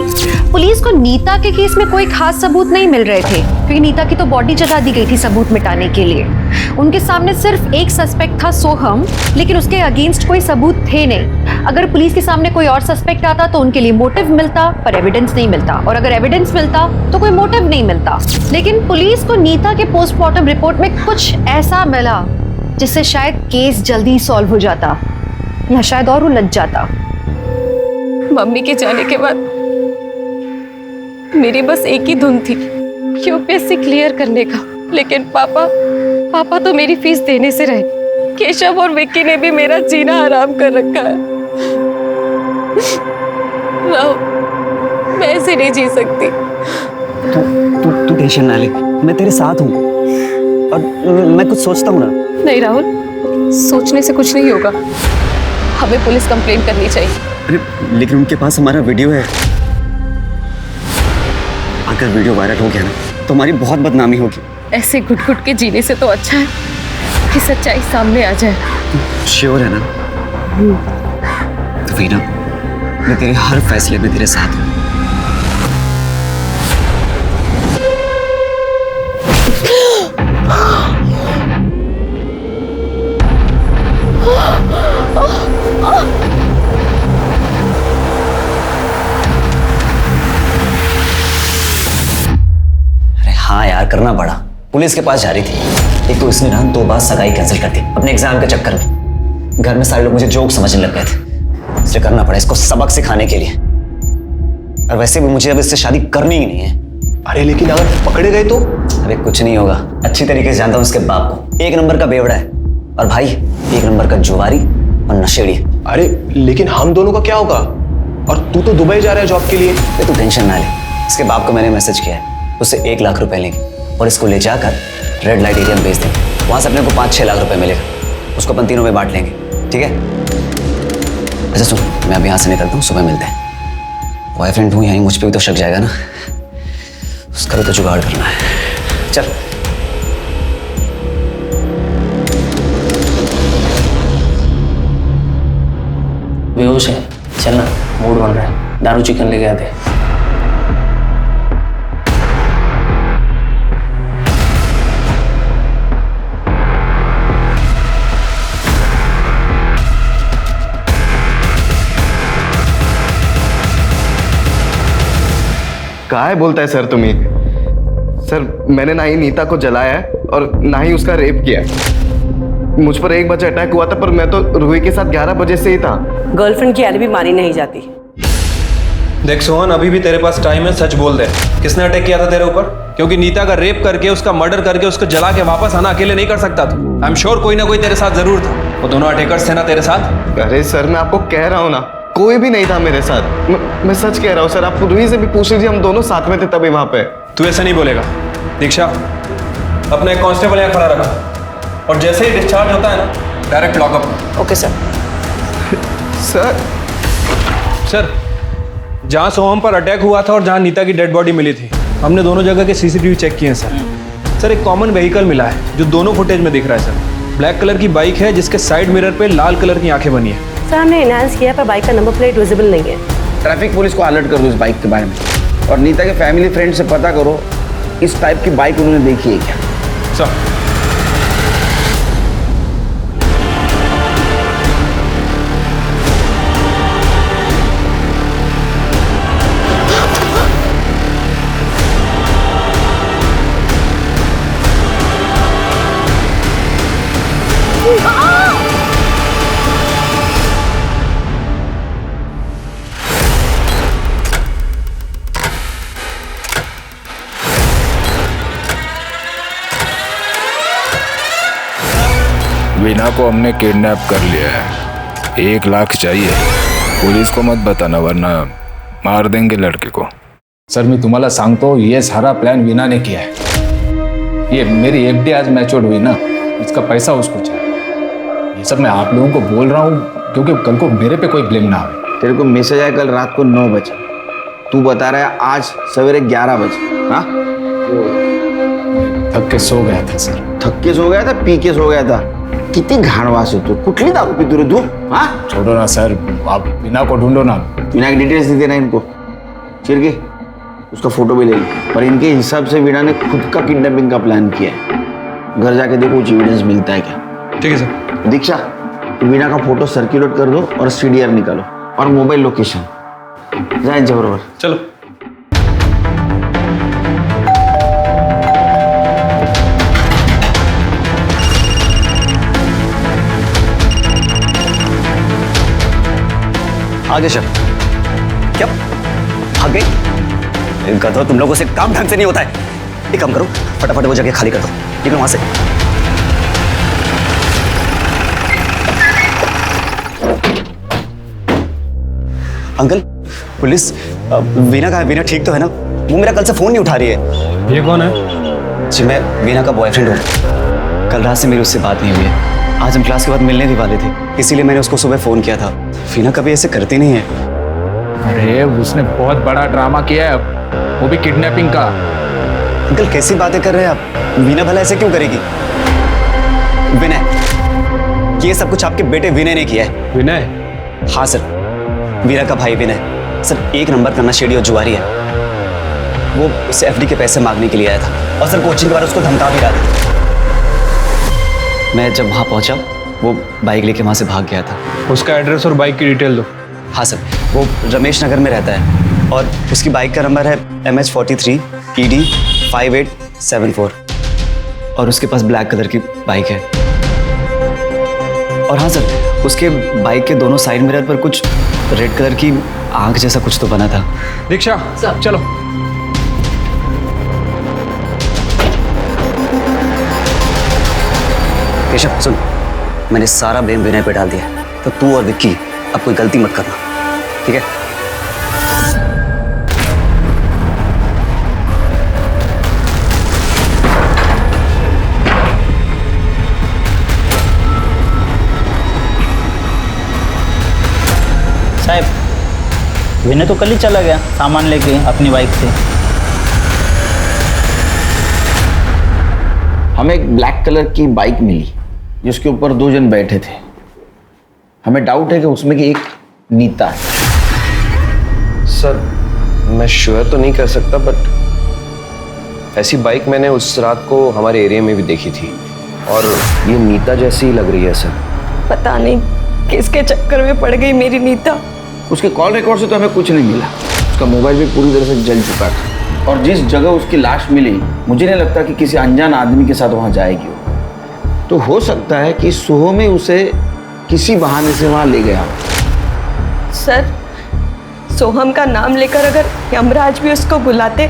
पुलिस को नीता के केस में कोई खास सबूत नहीं मिल रहे थे क्योंकि नीता की तो बॉडी जला दी गई थी सबूत मिटाने के लिए। उनके सामने सिर्फ एक सस्पेक्ट था सोहम, लेकिन उसके अगेंस्ट कोई सबूत थे नहीं। अगर पुलिस के सामने कोई और सस्पेक्ट आता तो उनके लिए मोटिव मिलता, पर एविडेंस नहीं मिलता, और अगर एविडेंस मिलता तो कोई मोटिव नहीं मिलता। लेकिन पुलिस को नीता के पोस्टमार्टम रिपोर्ट में कुछ ऐसा मिला जिससे शायद केस जल्दी सॉल्व हो जाता या शायद और उलझ जाता। मम्मी के जाने के बाद मेरी बस एक ही धुन थी, यूपीएससी क्लियर करने का। लेकिन पापा तो मेरी फीस देने से रहे। केशव और विक्की ने भी मेरा जीना हराम कर रखा है। राहुल, मैं ऐसे नहीं जी सकती। तू टेंशन ना ले, मैं तेरे साथ हूँ और मैं कुछ सोचता हूँ ना। नहीं राहुल, सोचने से कुछ नहीं होगा। हमें पुलिस कंप्लेंट करनी चाहिए। अरे लेकिन उनके पास हमारा वीडियो है। अगर वीडियो वायरल हो गया ना तो हमारी बहुत बदनामी होगी। ऐसे घुट-घुट के जीने से तो अच्छा है कि सच्चाई सामने आ जाए। श्योर है ना? तो वीना, मैं तेरे हर फैसले में तेरे साथ हूँ। हाँ यार, करना पड़ा। पुलिस के पास जा रही थी। एक तो इसने ना 2 बार सगाई कैंसिल कर दी अपने एग्जाम के चक्कर में। घर में सारे लोग मुझे जोक समझने लग गए थे, इसलिए करना पड़ा इसको सबक सिखाने के लिए। और वैसे भी मुझे अब इससे शादी करनी ही नहीं है। अरे लेकिन अगर पकड़े गए तो? अरे कुछ नहीं होगा, अच्छी तरीके से जानता हूँ उसके बाप को। 1 नंबर का बेवड़ा है और भाई 1 नंबर का जुआरी और नशेड़ी। अरे लेकिन हम दोनों का क्या होगा? और तू तो दुबई जा रहा है जॉब के लिए। तू टेंशन ना ले, इसके बाप को मैंने मैसेज किया है, उससे 1 लाख रुपए लेंगे और इसको ले जाकर रेड लाइट एरिया में भेज देंगे। वहां से अपने को 5-6 लाख रुपए मिलेगा, उसको अपन तीनों में बांट लेंगे, ठीक है? अच्छा सुन, मैं अभी यहाँ से निकलता हूँ, सुबह मिलते हैं। बॉयफ्रेंड हूँ यहीं, मुझ पर भी तो शक जाएगा ना, उसका भी तो जुगाड़ करना है। चल। बेहोश है, चलना, मूड बन रहा है। दारू चिकन लेके आते। काहे बोलता है सर तुम्हें? सर मैंने ना ही नीता को जलाया है और ना ही उसका रेप किया है। मुझ पर 1 बजे अटैक हुआ था, पर मैं तो रूही के साथ 11 बजे से ही था। गर्लफ्रेंड की एलिबी मानी नहीं जाती। देख सोहन, अभी भी तेरे पास टाइम है, सच बोल दे। किसने अटैक किया था तेरे ऊपर? क्योंकि नीता का रेप करके, उसका मर्डर करके, उसको जला के वापस आना अकेले नहीं कर सकता था। आई एम श्योर कोई ना कोई तेरे साथ जरूर था। वो दोनों अटैकर्स थे ना तेरे साथ? अरे सर मैं आपको कह रहा हूँ ना, कोई भी नहीं था मेरे साथ। मैं सच कह रहा हूँ सर, आप रूही से भी पूछ लीजिए, हम दोनों साथ में थे तभी वहां पे। तू ऐसा नहीं बोलेगा। दीक्षा, अपना एक कांस्टेबल यहाँ खड़ा रखा और जैसे ही डिस्चार्ज होता है ना, direct lockup. Okay sir. Sir, जहाँ सोहम पर अटैक हुआ था और जहाँ नीता की डेड बॉडी मिली थी, हमने दोनों जगह के सीसीटीवी चेक किए हैं सर। सर एक कॉमन व्हीकल मिला है जो दोनों फुटेज में दिख रहा है सर। ब्लैक कलर की बाइक है जिसके साइड मिरर पे लाल कलर की आंखें बनी है। सर हमने एनहांस किया पर बाइक का नंबर प्लेट विजिबल नहीं है। ट्रैफिक पुलिस को अलर्ट कर दो इस बाइक के बारे में, और नीता के फैमिली फ्रेंड से पता करो इस टाइप की बाइक उन्होंने देखी है क्या। सर वीना को हमने किडनैप कर लिया है। 1 लाख चाहिए। पुलिस को मत बताना वरना मार देंगे लड़के को। सर मी तुम्हाला सांगतो, ये सारा प्लान वीना ने किया है। ये मेरी एफडी आज मैच्योर्ड हुई ना, इसका पैसा उसको चाहिए। ये सब मैं आप लोगों को बोल रहा हूँ क्योंकि कल को मेरे पे कोई ब्लेम ना आए। तेरे को मैसेज आया कल रात को 9 बजे, तू बता रहा है आज सवेरे 11 बजे। हाँ, थक के सो गया था सर। थक के सो गया था, पी के सो गया था? किती घाणवास आहे तू, कुठली दारू पितो रे तू? हाँ, छोड़ो ना सर, आप वीना को ढूंढो ना। वीना की डिटेल्स दे देना इनको, चिरके उसका फोटो भी ले लो। पर इनके हिसाब से वीना ने खुद का किडनैपिंग का प्लान किया है। घर जाके देखो कुछ एविडेंस मिलता है क्या। ठीक है सर। दीक्षा, वीना का फोटो सर्कुलेट कर दो और सीडीआर निकालो और मोबाइल लोकेशन। जाए बरोबर, चलो। आगे सर। क्या भाग गई? गधो, तुम लोगों से काम ढंग से नहीं होता है। एक काम करो, फटाफट वो जगह खाली कर दो, निकलो वहां से। अंकल, पुलिस वीना कहाँ है? वीना ठीक तो है ना? वो मेरा कल से फोन नहीं उठा रही है। ये कौन है? जी मैं वीना का बॉयफ्रेंड हूँ। कल रात से मेरी उससे बात नहीं हुई है। आज हम क्लास के बाद मिलने भी वाले थे, इसीलिए मैंने उसको सुबह फोन किया था। वीना कभी ऐसे करती नहीं है। अरे उसने बहुत बड़ा ड्रामा किया है, वो भी किडनैपिंग का। अंकल कैसी बातें कर रहे हैं आप? वीना भला ऐसे क्यों करेगी? विनय, ये सब कुछ आपके बेटे विनय ने किया है। विनय? हाँ सर, वीना का भाई विनय। सर 1 नंबर का नशेड़ी और जुआरी है। वो उससे एफडी के पैसे मांगने के लिए आया था और सर कोचिंग के बाद उसको धमका भी रहा था। मैं जब वहाँ पहुँचा वो बाइक लेके वहाँ से भाग गया था। उसका एड्रेस और बाइक की डिटेल दो। हाँ सर, वो रमेश नगर में रहता है और उसकी बाइक का नंबर है MH43 ED 5874 और उसके पास ब्लैक कलर की बाइक है। और हाँ सर, उसके बाइक के दोनों साइड मिरर पर कुछ रेड कलर की आंख जैसा कुछ तो बना था। दीक्षा चलो। केशव सुन, मैंने सारा ब्लेम विनय पे डाल दिया, तो तू और विक्की अब कोई गलती मत करना, ठीक है? साहब, विनय तो कल ही चला गया सामान लेके अपनी बाइक से। हमें एक ब्लैक कलर की बाइक मिली जिसके ऊपर 2 जन बैठे थे। हमें डाउट है कि उसमें की एक नीता है। सर मैं श्योर तो नहीं कर सकता, बट ऐसी बाइक मैंने उस रात को हमारे एरिया में भी देखी थी और ये नीता जैसी ही लग रही है सर। पता नहीं किसके चक्कर में पड़ गई मेरी नीता। उसके कॉल रिकॉर्ड से तो हमें कुछ नहीं मिला। उसका मोबाइल भी पूरी तरह से जल चुका था और जिस जगह उसकी लाश मिली मुझे नहीं लगता कि किसी अनजान आदमी के साथ वहाँ जाएगी वो। तो हो सकता है कि सोहमे उसे किसी बहाने से वहाँ ले गया। सर, सोहम का नाम लेकर अगर यमराज भी उसको बुलाते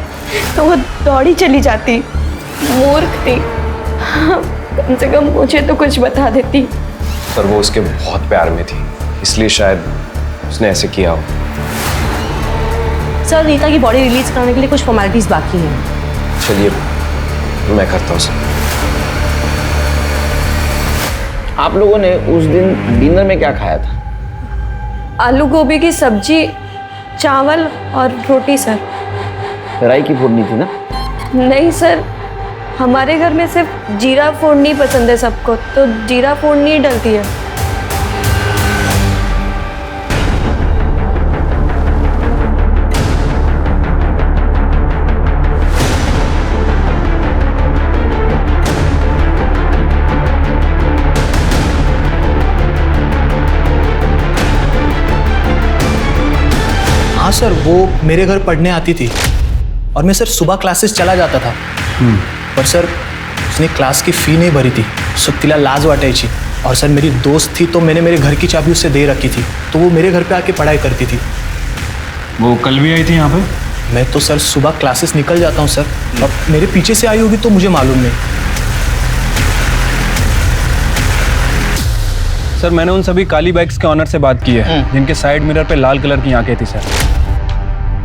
तो वो दौड़ी चली जाती। मूर्ख थी, कम से कम मुझे तो कुछ बता देती। सर वो उसके बहुत प्यार में थी, इसलिए शायद उसने ऐसे किया हो। सर नीता की बॉडी रिलीज कराने के लिए कुछ फॉर्मेलिटीज बाकी हैं। चलिए मैं करता हूँ सर। आप लोगों ने उस दिन डिनर में क्या खाया था? आलू गोभी की सब्जी, चावल और रोटी सर। राई की फोड़नी थी ना? नहीं सर, हमारे घर में सिर्फ जीरा फोड़नी पसंद है सबको, तो जीरा फोड़नी ही डलती है। हाँ सर, वो मेरे घर पढ़ने आती थी और मैं सर सुबह क्लासेस चला जाता था। पर सर उसने क्लास की फ़ी नहीं भरी थी, सो तिला लाज वाटायची। और सर मेरी दोस्त थी तो मैंने मेरे घर की चाबी उससे दे रखी थी, तो वो मेरे घर पे आके पढ़ाई करती थी। वो कल भी आई थी यहाँ पे? मैं तो सर सुबह क्लासेस निकल जाता हूँ सर, अब मेरे पीछे से आई होगी तो मुझे मालूम नहीं। सर मैंने उन सभी काली बाइक्स के ऑनर से बात की है जिनके साइड मिरर पे लाल कलर की आंखें थी सर।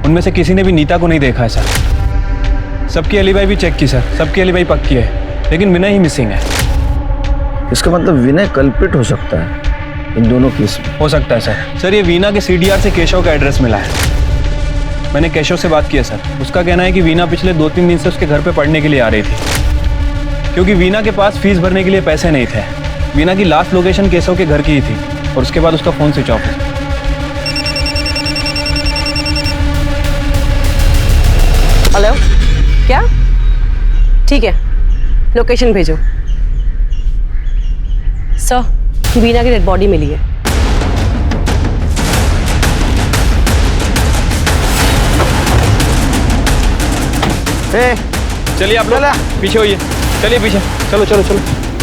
उनमें से किसी ने भी नीता को नहीं देखा है सर। सबकी एलिबाई भी चेक की सर, सबकी एलिबाई पक्की है, लेकिन विनय ही मिसिंग है। इसका मतलब विनय कल्प्रिट हो सकता है इन दोनों केस में। हो सकता है सर। सर ये वीना के सीडीआर से केशव का एड्रेस मिला है। मैंने केशव से बात किया सर। उसका कहना है कि वीना पिछले 2-3 दिन से उसके घर पे पढ़ने के लिए आ रही थी, क्योंकि वीना के पास फीस भरने के लिए पैसे नहीं थे। वीना की लास्ट लोकेशन केशव के घर की ही थी और उसके बाद उसका फ़ोन स्विच ऑफ है। हेलो, क्या? ठीक है, लोकेशन भेजो। सर, वीना की डेड बॉडी मिली है। चलिए आप लोग पीछे होइए। चलिए पीछे, चलो चलो चलो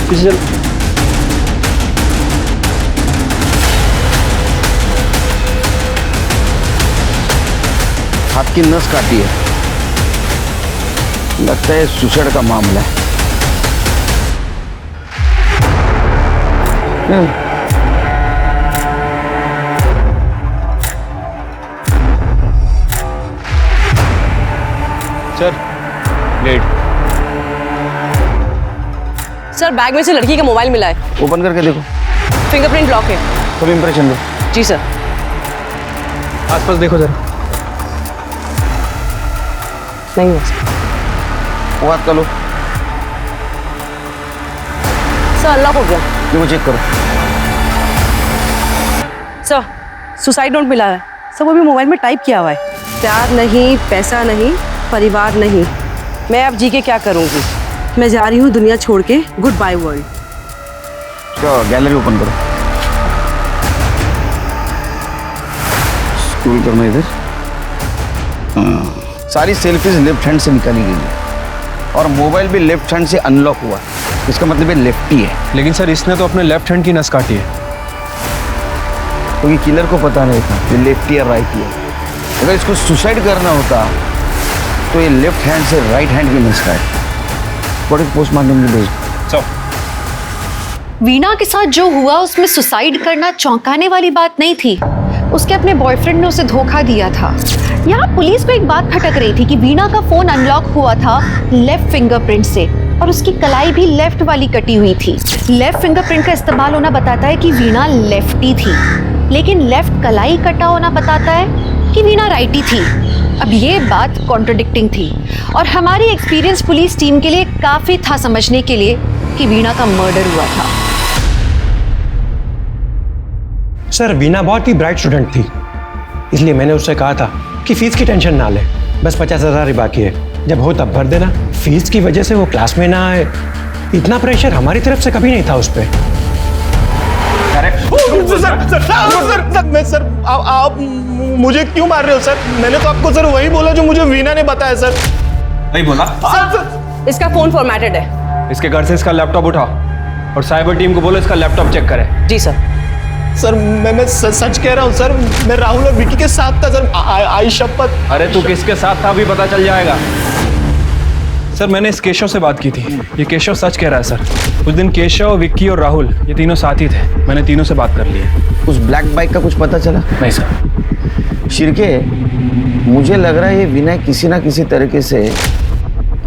पीछे चलो। हाथ की नस काटी है, लगता है सुसाइड का मामला है। Sir late. सर, बैग में से लड़की का मोबाइल मिला है। ओपन करके देखो। फिंगरप्रिंट ब्लॉक है। सब इंप्रेशन दो। जी सर। आसपास देखो जरा। नहीं हो सर। वो हाथ करो। सर, अनलॉक हो गया। देखो चेक करो। सर, सुसाइड नोट मिला है। सर, वो भी मोबाइल में टाइप किया हुआ है। प्यार नहीं, पैसा नहीं, परिवार नहीं, मैं अब जी के क्या करूँगी। मैं जा रही हूँ दुनिया छोड़ के। Good bye world. Gallery open करो। स्क्रॉल करना इधर। सारी सेल्फीज लेफ्ट हैंड से निकाली गई है और मोबाइल भी लेफ्ट हैंड से अनलॉक हुआ। इसका मतलब ये लेफ्टी है। लेकिन सर इसने तो अपने लेफ्ट हैंड की नस काटी है। क्योंकि किलर को पता नहीं था ये लेफ्टी या राइटी है। अगर इसको सुसाइड करना होता तो ये लेफ्ट हैंड से राइट हैंड की नस काटे। बॉडी पोस्टमार्टम में भेज दो। वीना के साथ जो हुआ उसमें सुसाइड करना चौंकाने वाली बात नहीं थी। उसके अपने बॉयफ्रेंड ने उसे धोखा दिया था। यहाँ पुलिस को एक बात खटक रही थी कि वीना का फोन अनलॉक हुआ था लेफ्ट फिंगरप्रिंट से और उसकी कलाई भी लेफ्ट वाली कटी हुई थी। लेफ्ट फिंगरप्रिंट का इस्तेमाल होना बताता है कि वीना लेफ्टी थी, लेकिन लेफ्ट कलाई कटा होना बताता है कि वीना राइटी थी। अब ये बात कॉन्ट्रडिक्टिंग थी और हमारी एक्सपीरियंस पुलिस टीम के लिए काफी था समझने के लिए कि वीना का मर्डर हुआ था। सर, वीना बहुत ही ब्राइट स्टूडेंट थी, इसलिए मैंने उससे कहा था कि फीस की टेंशन ना ले, बस 50,000 ही बाकी है, जब हो तब भर देना। फीस की वजह से वो क्लास में ना आए, इतना प्रेशर हमारी तरफ से कभी नहीं था उस पर। सर आप मुझे क्यों मार रहे हो सर? मैंने तो आपको सर वही बोला जो मुझे वीना ने बताया सर। नहीं बोला? सर, इसका फोन फॉर्मेटेड है। इसके घर से इसका लैपटॉप उठाओ और साइबर टीम को बोलो इसका लैपटॉप चेक करे। जी सर। सर मैं सच कह रहा हूँ सर, मैं राहुल और विकी के साथ था सर। आई शपथ। अरे तू किसके साथ था अभी पता चल जाएगा। सर मैंने इस केशव से बात की थी, ये केशव सच कह रहा है सर। उस दिन केशव, विक्की और राहुल ये तीनों साथ ही थे। मैंने तीनों से बात कर ली है। उस ब्लैक बाइक का कुछ पता चला? नहीं सर। शिरके, मुझे लग रहा है ये विनय किसी ना किसी तरीके से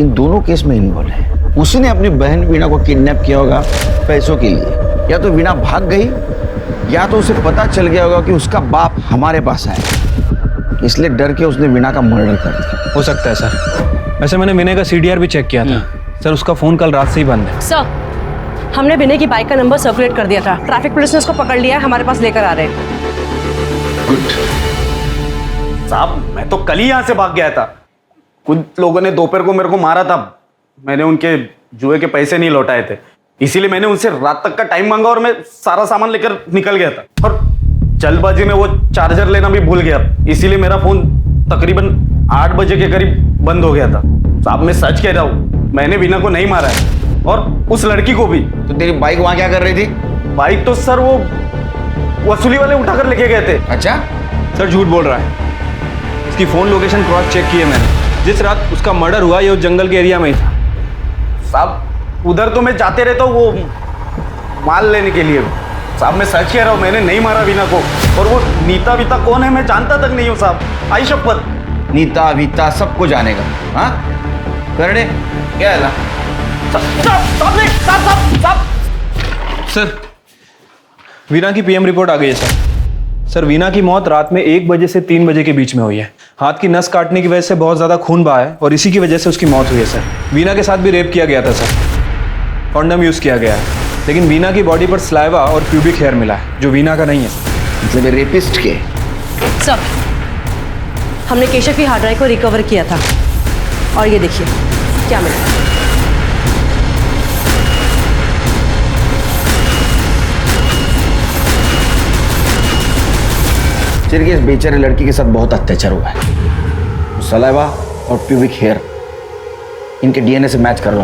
इन दोनों केस में इन्वॉल्व है। उसने अपनी बहन वीणा को किडनैप किया होगा पैसों के लिए, या तो वीणा भाग गई या तो उसे पता चल गया होगा कि उसका बाप हमारे पास आया, इसलिए डर के उसने वीणा का मर्डर कर दिया। हो सकता है सर। वैसे मैंने विनय का सीडीआर भी चेक किया था सर, उसका फोन कल रात से ही बंद है। सर, हमने विनय की बाइक का नंबर सर्कुलेट कर दिया था। ट्रैफिक पुलिस ने उसको पकड़ लिया है, हमारे पास लेकर आ रहे हैं। साहब मैं तो कल ही यहाँ से भाग गया था। कुछ लोगों ने दोपहर को मेरे को मारा था, मैंने उनके जुए के पैसे नहीं लौटाए थे, इसीलिए मैंने उनसे रात तक का टाइम मांगा और मैं सारा सामान लेकर निकल गया था। और जल्दबाजी में वो चार्जर लेना भी भूल गया, इसीलिए मेरा फोन तकरीबन 8 बजे के करीब बंद हो गया था। साहब मैं सच कह रहा हूँ, मैंने वीना को नहीं मारा है और उस लड़की को भी। तो तेरी बाइक वहां क्या कर रही थी? बाइक तो सर वो वसूली वाले उठाकर लेके गए थे। अच्छा सर, झूठ बोल रहा है। इसकी फोन लोकेशन क्रॉस चेक की है मैंने। जिस रात उसका मर्डर हुआ ये उस जंगल के एरिया में ही था। साहब उधर तो मैं जाते रहता हूँ वो माल लेने के लिए। साहब मैं सच कह रहा हूँ, मैंने नहीं मारा वीना को। और वो नीता वीता कौन है मैं जानता तक नहीं हूँ साहब, आई शपथ। नीता वीता सबको जानेगा। हाँ करने क्या है ना? सर वीना की पीएम रिपोर्ट आ गई है सर। वीना की मौत रात में 1 बजे से 3 बजे के बीच में हुई है। हाथ की नस काटने की वजह से बहुत ज़्यादा खून बहा है और इसी की वजह से उसकी मौत हुई है सर। वीना के साथ भी रेप किया गया था सर, कॉन्डम यूज़ किया गया है, लेकिन वीना की बॉडी पर स्लाइवा और प्यूबिक हेयर मिला है जो वीना का नहीं है। मतलब रेपिस्ट के? सर हमने केशव की हार्ड ड्राइव को रिकवर किया था और ये देखिए क्या मिला। चिरकी इस बेचारे लड़की के साथ बहुत अत्याचार हुआ है। सलाइवा और प्यूबिक हेयर इनके डीएनए से मैच कर लो,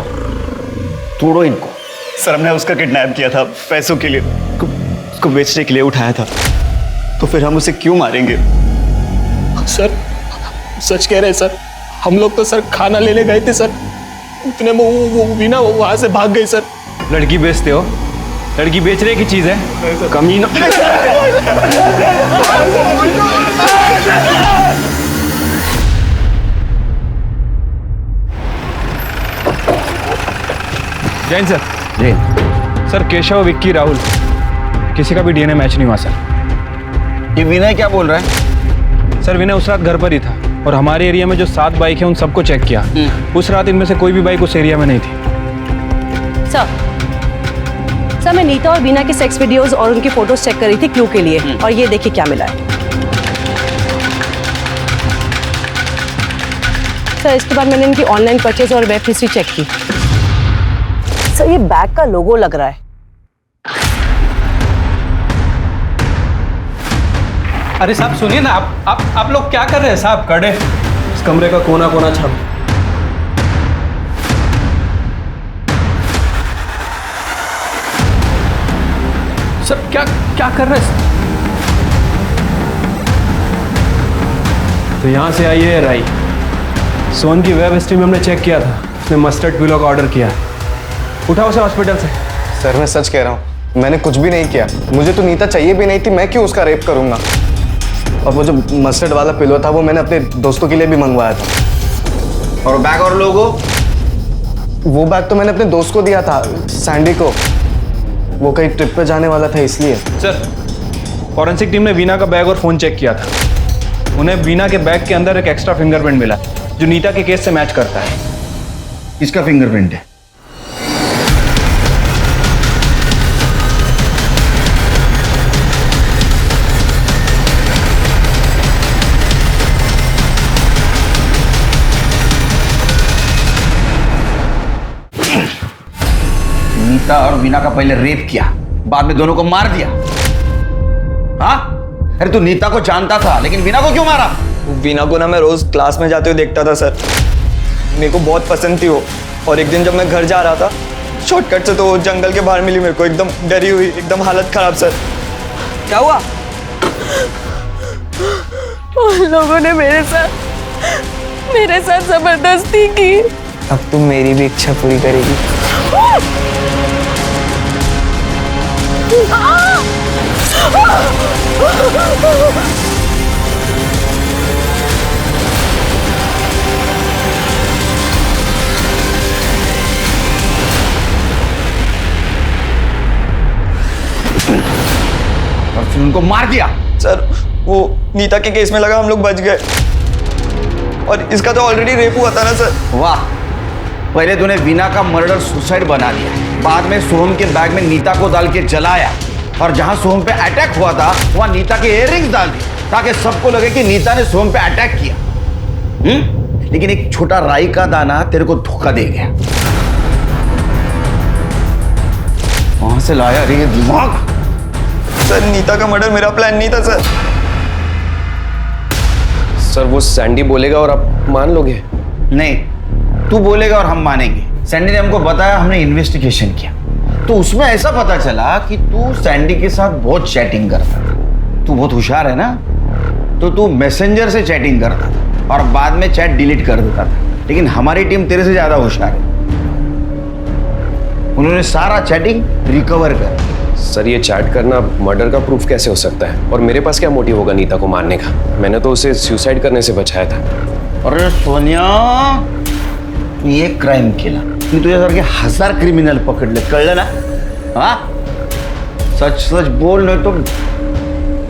तोड़ो इनको। सर हमने उसका किडनैप किया था पैसों के लिए, उसको बेचने के लिए उठाया था, तो फिर हम उसे क्यों मारेंगे? सर सच कह रहे हैं सर, हम लोग तो सर खाना लेने गए थे सर, इतने में वो वीना वहां से भाग गई सर। लड़की बेचते हो? लड़की बेचने की चीज़ है, कमीना। जैन सर। जी सर केशव, विक्की, राहुल किसी का भी डीएनए मैच नहीं हुआ सर। ये विनय क्या बोल रहा है? सर विनय उस रात घर पर ही था और हमारे एरिया में जो 7 बाइक है उन सबको चेक किया, उस रात इनमें से कोई भी बाइक उस एरिया में नहीं थी। सर मैं नीता और बीना के सेक्स वीडियोस और उनकी फोटोज चेक कर रही थी क्लू के लिए, और ये देखिए क्या मिला है। सर इसके बाद मैंने इनकी ऑनलाइन परचेज और वेब हिस्ट्री चेक की। सर ये बैग का लोगो लग रहा है। अरे साहब सुनिए ना, आप लोग क्या कर रहे हैं साहब? कड़े इस कमरे का कोना कोना छाप। सर क्या कर रहे हैं? तो यहाँ से आई है राई। सोन की वेब हिस्ट्री में हमने चेक किया था, उसने मस्टर्ड पिलो का ऑर्डर किया। उठाओ उसे हॉस्पिटल से। सर मैं सच कह रहा हूँ, मैंने कुछ भी नहीं किया। मुझे तो नीता चाहिए भी नहीं थी, मैं क्यों उसका रेप करूँगा? और वो जो मस्टर्ड वाला पिलो था वो मैंने अपने दोस्तों के लिए भी मंगवाया था। और बैग और लोगो? वो बैग तो मैंने अपने दोस्त को दिया था, सैंडी को। वो कहीं ट्रिप पे जाने वाला था इसलिए। सर फॉरेंसिक टीम ने वीना का बैग और फोन चेक किया था, उन्हें वीना के बैग के अंदर एक एक्स्ट्रा फिंगरप्रिंट मिला जो नीता के केस से मैच करता है। इसका फिंगरप्रिंट है? नीता और वीना का पहले रेप किया, बाद में दोनों को मार दिया। हाँ अरे तू नीता को जानता था लेकिन वीना को क्यों मारा? वीना को ना मैं रोज क्लास में जाते हुए देखता था सर, मेरे को बहुत पसंद थी वो। और एक दिन जब मैं घर जा रहा था शॉर्टकट से तो वो जंगल के बाहर मिली मेरे को, एकदम डरी हुई, एकदम हालत खराब। सर क्या हुआ? उन लोगों ने मेरे साथ जबरदस्ती की। अब तुम मेरी भी इच्छा पूरी करेगी। और फिर उनको मार दिया? सर वो नीता के केस में लगा हम लोग बच गए, और इसका तो ऑलरेडी रेप हुआ था ना सर। वाह, पहले तूने वीना का मर्डर सुसाइड बना दिया, बाद में सोहम के बैग में नीता को डाल के जलाया, और जहां सोहम पे अटैक हुआ था वहां नीता के इयररिंग्स डाल दिए ताकि सबको लगे कि नीता ने सोहम पे अटैक किया। लेकिन एक छोटा राई का दाना तेरे को धोखा दे गया। वहां से लाया रे ये दिमाग? सर नीता का मर्डर मेरा प्लान नहीं था सर। सर वो सैंडी बोलेगा और आप मान लोगे? नहीं, तू बोलेगा और हम मानेंगे। सैंडी ने हमको बताया, हमने इन्वेस्टिगेशन किया तो उसमें ऐसा पता चला कि तू सैंडी के साथ बहुत चैटिंग करता था। तू बहुत होशियार है ना, तो तू मैसेंजर से चैटिंग करता था और बाद में चैट डिलीट कर देता था। लेकिन हमारी टीम तेरे से ज्यादा होशियार है, उन्होंने सारा चैटिंग रिकवर कर, सर ये चैट करना मर्डर का प्रूफ कैसे हो सकता है? और मेरे पास क्या मोटिव होगा नीता को मारने का? मैंने तो उसे सुसाइड करने से बचाया था। अरे सोनिया, तू ये क्राइम केला, मी तुझ्यासारखे 1000 क्रिमिनल पकडले, कळलं ना? हा, सच सच बोल, नहीं तो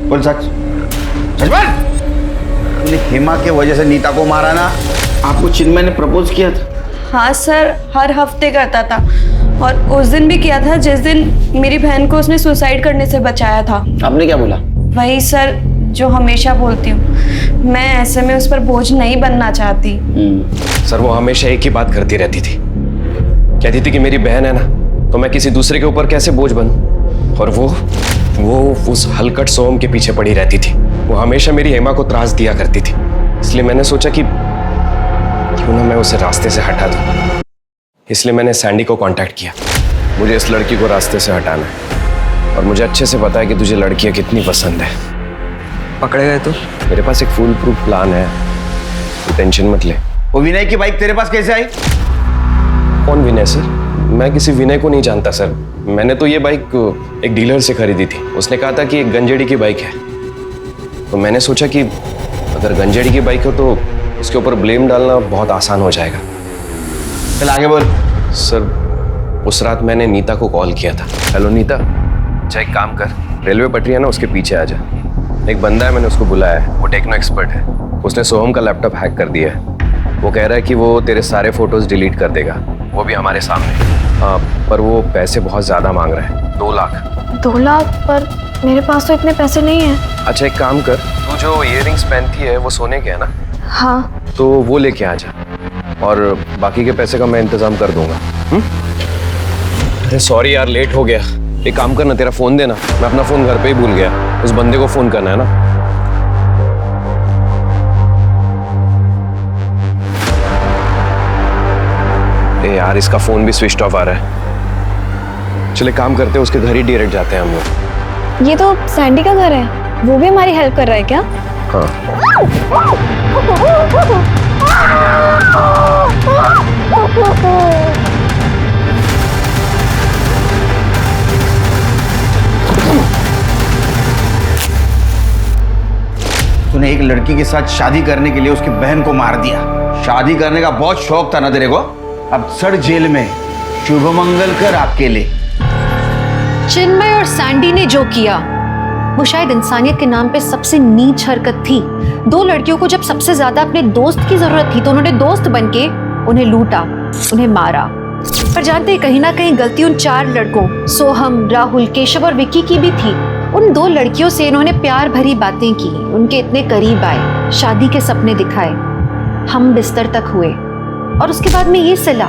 बोल सच सच बोल। तूने हेमा के वजह से नीता को मारा ना? आपको चिन्मय ने प्रपोज किया था? हाँ सर, हर हफ्ते करता था और उस दिन भी किया था जिस दिन मेरी बहन को उसने सुसाइड करने से बचाया था। आपने क्या बोला? वही सर जो हमेशा बोलती हूँ, मैं ऐसे में उस पर बोझ नहीं बनना चाहती। सर वो हमेशा एक ही बात करती रहती थी, कहती थी कि मेरी बहन है ना तो मैं किसी दूसरे के ऊपर कैसे बोझ बनूं। और वो उस हलकट सोम के पीछे पड़ी रहती थी। वो हमेशा मेरी हेमा को त्रास दिया करती थी। इसलिए मैंने सोचा कि क्यों ना मैं उसे रास्ते से हटा दूं। इसलिए मैंने सैंडी को कांटेक्ट किया। मुझे इस लड़की को रास्ते से हटाना है और मुझे अच्छे से पता है कि तुझे लड़कियां कितनी पसंद है। पकड़े गए तो? मेरे पास एक फुल प्रूफ प्लान है, तो टेंशन मत ले। वो विनय की बाइक तेरे पास कैसे आई? कौन विनय सर? मैं किसी विनय को नहीं जानता सर। मैंने तो ये बाइक एक डीलर से खरीदी थी। उसने कहा था कि एक गंजेड़ी की बाइक है, तो मैंने सोचा कि अगर गंजेड़ी की बाइक हो तो उसके ऊपर ब्लेम डालना बहुत आसान हो जाएगा। चल आगे बोल। सर उस रात मैंने नीता को कॉल किया था। हेलो नीता, अच्छा एक काम कर, रेलवे पटरी है ना उसके पीछे आ जा। एक बंदा है, मैंने उसको बुलाया है, वो टेक्नो एक्सपर्ट है। उसने सोहम का लैपटॉप हैक कर दिया है। वो कह रहा है कि वो तेरे सारे फोटोज डिलीट कर देगा, वो भी हमारे सामने। हाँ, पर वो पैसे बहुत ज़्यादा मांग रहा है, 2 लाख। 2 लाख? पर मेरे पास तो इतने पैसे नहीं हैं। अच्छा एक काम कर, तू जो इयररिंग्स पहनती है वो सोने के है ना? हाँ। तो वो लेके आ जा और बाकी के पैसे का मैं इंतजाम कर दूंगा। अरे सॉरी यार, लेट हो गया। एक काम करना, तेरा फोन देना, मैं अपना फोन घर पे ही भूल गया। उस बंदे को फोन करना है ना। ए यार, इसका फोन भी स्विच ऑफ आ रहा है। चले काम करते हैं, उसके घर ही डायरेक्ट जाते हैं हम लोग। ये तो सैंडी का घर है, वो भी हमारी हेल्प कर रहा है क्या? हाँ। तूने एक लड़की के साथ शादी करने के लिए उसकी बहन को मार दिया। शादी करने का बहुत शौक था ना तेरे को? अब सड़ जेल में। शुभ मंगल कर आपके लिए। चिन्मय और सैंडी ने जो किया वो शायद इंसानियत के नाम पे सबसे नीच हरकत थी। 2 लड़कियों को जब सबसे ज्यादा अपने दोस्त की जरूरत थी तो उन्होंने दोस्त बनके उन्हें लूटा, उन्हें मारा। पर जानते हैं, कहीं ना कहीं गलती उन 4 लड़कों सोहम, राहुल, केशव और विक्की की भी थी। उन 2 लड़कियों से इन्होंने प्यार भरी बातें की, उनके इतने करीब आए, शादी के सपने दिखाए, हम बिस्तर तक हुए और उसके बाद में ये सिला।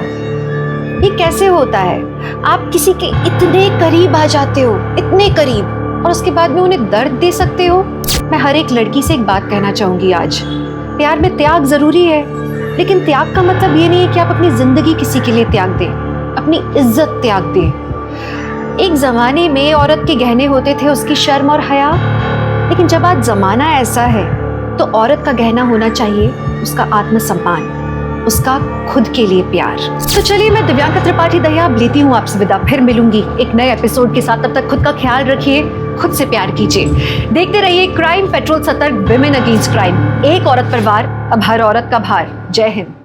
ये कैसे होता है? आप किसी के इतने करीब आ जाते हो, इतने करीब, और उसके बाद में उन्हें दर्द दे सकते हो। मैं हर एक लड़की से एक बात कहना चाहूंगी आज, प्यार में त्याग जरूरी है, लेकिन त्याग का मतलब ये नहीं है कि आप अपनी जिंदगी किसी के लिए त्याग दें, अपनी इज्जत त्याग दें। एक जमाने में औरत के गहने होते थे उसकी शर्म और हया, लेकिन जब आज जमाना ऐसा है तो औरत का गहना होना चाहिए उसका आत्मसम्मान, उसका खुद के लिए प्यार। तो चलिए, मैं दिव्यांका त्रिपाठी दहिया अब लेती हूँ आपसे विदा। फिर मिलूंगी एक नए एपिसोड के साथ। तब तक खुद का ख्याल रखिए, खुद से प्यार कीजिए। देखते रहिए क्राइम पेट्रोल, सतर्क, विमेन अगेंस्ट क्राइम। एक औरत पर वार, अब हर औरत का भार। जय हिंद।